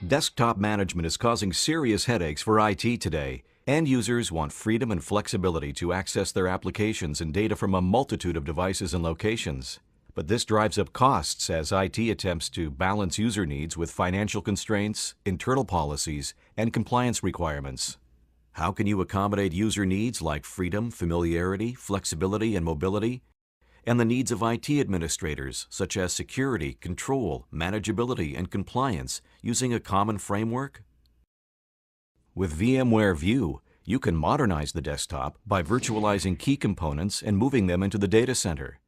Desktop management is causing serious headaches for IT today. End users want freedom and flexibility to access their applications and data from a multitude of devices and locations. But this drives up costs as IT attempts to balance user needs with financial constraints, internal policies, and compliance requirements. How can you accommodate user needs like freedom, familiarity, flexibility, and mobility, and the needs of IT administrators such as security, control, manageability, and compliance using a common framework? With VMware View, you can modernize the desktop by virtualizing key components and moving them into the data center.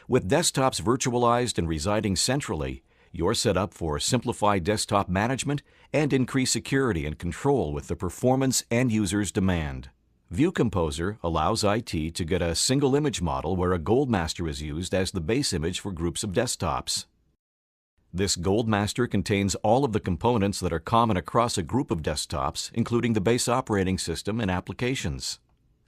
With desktops virtualized and residing centrally, you're set up for simplified desktop management and increased security and control with the performance end users demand. View Composer allows IT to get a single image model where a gold master is used as the base image for groups of desktops. This gold master contains all of the components that are common across a group of desktops, including the base operating system and applications.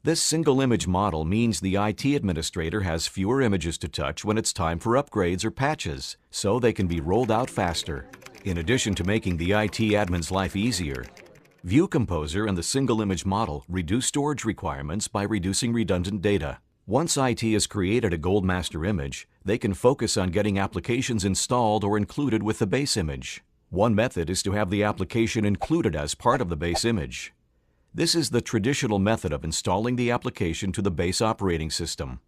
This single image model means the IT administrator has fewer images to touch when it's time for upgrades or patches, so they can be rolled out faster. In addition to making the IT admin's life easier, View Composer and the single image model reduce storage requirements by reducing redundant data. Once IT has created a gold master image, they can focus on getting applications installed or included with the base image. One method is to have the application included as part of the base image. This is the traditional method of installing the application to the base operating system.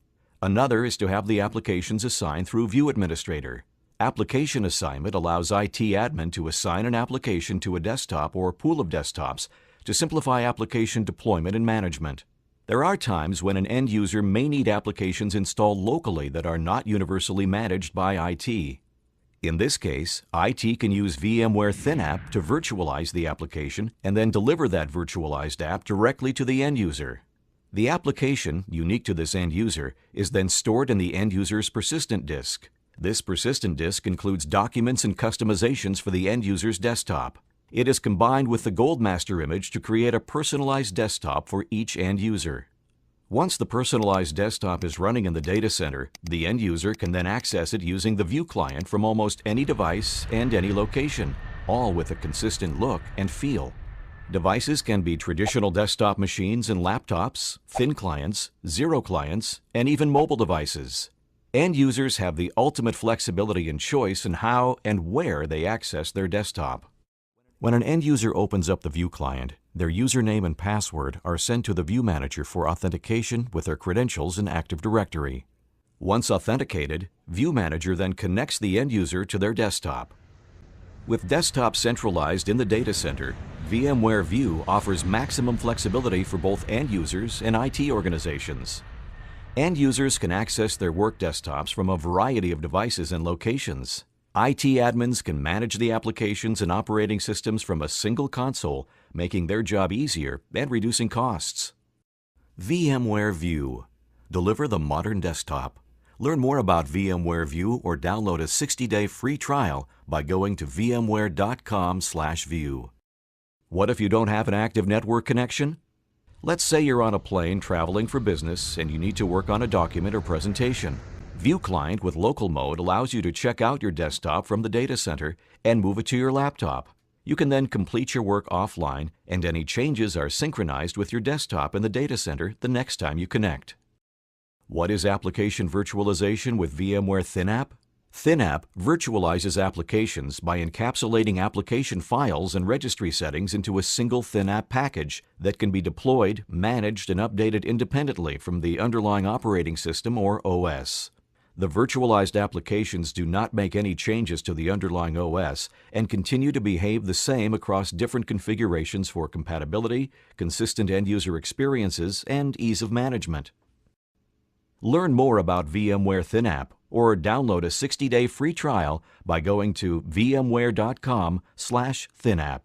Another is to have the applications assigned through View Administrator. Application assignment allows IT admin to assign an application to a desktop or pool of desktops to simplify application deployment and management. There are times when an end user may need applications installed locally that are not universally managed by IT. In this case, IT can use VMware ThinApp to virtualize the application and then deliver that virtualized app directly to the end user. The application, unique to this end user, is then stored in the end user's persistent disk. This persistent disk includes documents and customizations for the end user's desktop. It is combined with the gold master image to create a personalized desktop for each end user. Once the personalized desktop is running in the data center, the end user can then access it using the View client from almost any device and any location, all with a consistent look and feel. Devices can be traditional desktop machines and laptops, thin clients, zero clients, and even mobile devices. End users have the ultimate flexibility and choice in how and where they access their desktop. When an end user opens up the View client, their username and password are sent to the View Manager for authentication with their credentials in Active Directory. Once authenticated, View Manager then connects the end user to their desktop. With desktop centralized in the data center, VMware View offers maximum flexibility for both end users and IT organizations. End users can access their work desktops from a variety of devices and locations. IT admins can manage the applications and operating systems from a single console, making their job easier and reducing costs. VMware View. Deliver the modern desktop. Learn more about VMware View or download a 60-day free trial by going to vmware.com/view. What if you don't have an active network connection? Let's say you're on a plane traveling for business and you need to work on a document or presentation. View Client with local mode allows you to check out your desktop from the data center and move it to your laptop. You can then complete your work offline, and any changes are synchronized with your desktop in the data center the next time you connect. What is application virtualization with VMware ThinApp? ThinApp virtualizes applications by encapsulating application files and registry settings into a single ThinApp package that can be deployed, managed, and updated independently from the underlying operating system or OS. The virtualized applications do not make any changes to the underlying OS and continue to behave the same across different configurations for compatibility, consistent end-user experiences, and ease of management. Learn more about VMware ThinApp or download a 60-day free trial by going to vmware.com/ThinApp.